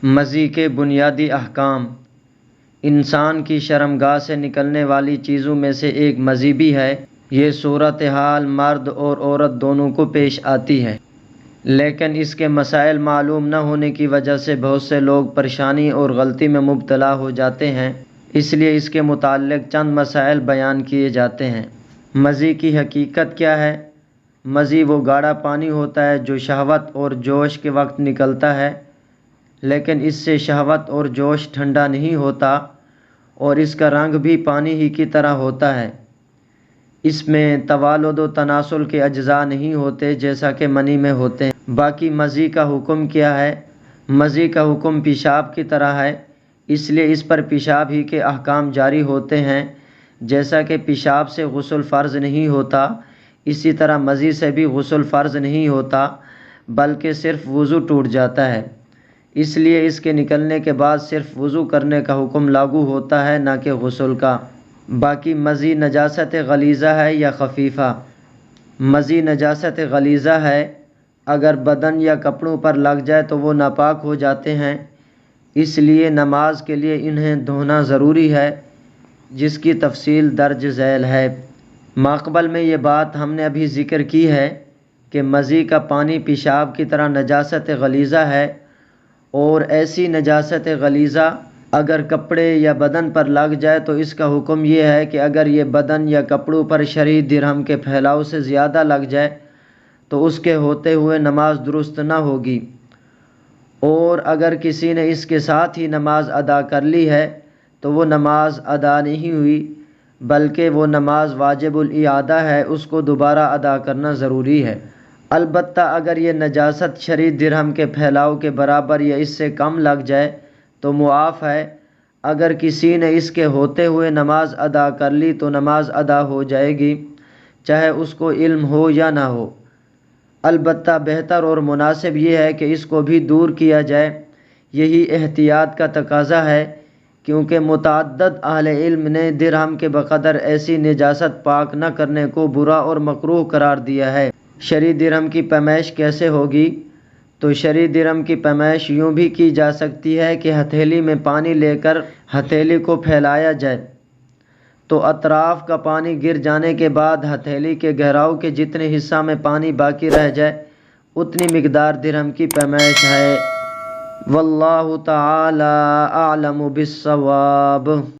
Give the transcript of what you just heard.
مزی کے بنیادی احکام۔ انسان کی شرمگاہ سے نکلنے والی چیزوں میں سے ایک مزی بھی ہے۔ یہ صورتحال مرد اور عورت دونوں کو پیش آتی ہے، لیکن اس کے مسائل معلوم نہ ہونے کی وجہ سے بہت سے لوگ پریشانی اور غلطی میں مبتلا ہو جاتے ہیں، اس لیے اس کے متعلق چند مسائل بیان کیے جاتے ہیں۔ مزی کی حقیقت کیا ہے؟ مزی وہ گاڑھا پانی ہوتا ہے جو شہوت اور جوش کے وقت نکلتا ہے، لیکن اس سے شہوت اور جوش ٹھنڈا نہیں ہوتا اور اس کا رنگ بھی پانی ہی کی طرح ہوتا ہے۔ اس میں توالد و تناسل کے اجزاء نہیں ہوتے جیسا کہ منی میں ہوتے ہیں۔ باقی مزی کا حکم کیا ہے؟ مزی کا حکم پیشاب کی طرح ہے، اس لیے اس پر پیشاب ہی کے احکام جاری ہوتے ہیں۔ جیسا کہ پیشاب سے غسل فرض نہیں ہوتا، اسی طرح مزی سے بھی غسل فرض نہیں ہوتا بلکہ صرف وضو ٹوٹ جاتا ہے، اس لیے اس کے نکلنے کے بعد صرف وضو کرنے کا حکم لاگو ہوتا ہے، نہ کہ غسل کا۔ باقی مزی نجاست غلیظہ ہے یا خفیفہ؟ مزی نجاست غلیظہ ہے، اگر بدن یا کپڑوں پر لگ جائے تو وہ ناپاک ہو جاتے ہیں، اس لیے نماز کے لیے انہیں دھونا ضروری ہے، جس کی تفصیل درج ذیل ہے۔ ماقبل میں یہ بات ہم نے ابھی ذکر کی ہے کہ مزی کا پانی پیشاب کی طرح نجاست غلیظہ ہے، اور ایسی نجاست غلیظہ اگر کپڑے یا بدن پر لگ جائے تو اس کا حکم یہ ہے کہ اگر یہ بدن یا کپڑوں پر شرعی درہم کے پھیلاؤ سے زیادہ لگ جائے تو اس کے ہوتے ہوئے نماز درست نہ ہوگی، اور اگر کسی نے اس کے ساتھ ہی نماز ادا کر لی ہے تو وہ نماز ادا نہیں ہوئی بلکہ وہ نماز واجب الاعادہ ہے، اس کو دوبارہ ادا کرنا ضروری ہے۔ البتہ اگر یہ نجاست شرعی درہم کے پھیلاؤ کے برابر یا اس سے کم لگ جائے تو معاف ہے، اگر کسی نے اس کے ہوتے ہوئے نماز ادا کر لی تو نماز ادا ہو جائے گی، چاہے اس کو علم ہو یا نہ ہو۔ البتہ بہتر اور مناسب یہ ہے کہ اس کو بھی دور کیا جائے، یہی احتیاط کا تقاضا ہے، کیونکہ متعدد اہل علم نے درہم کے بقدر ایسی نجاست پاک نہ کرنے کو برا اور مکروہ قرار دیا ہے۔ شرعی درہم کی پیمائش کیسے ہوگی؟ تو شرعی درہم کی پیمائش یوں بھی کی جا سکتی ہے کہ ہتھیلی میں پانی لے کر ہتھیلی کو پھیلایا جائے تو اطراف کا پانی گر جانے کے بعد ہتھیلی کے گہراؤ کے جتنے حصہ میں پانی باقی رہ جائے اتنی مقدار درہم کی پیمائش ہے۔ واللہ تعالی اعلم بالصواب۔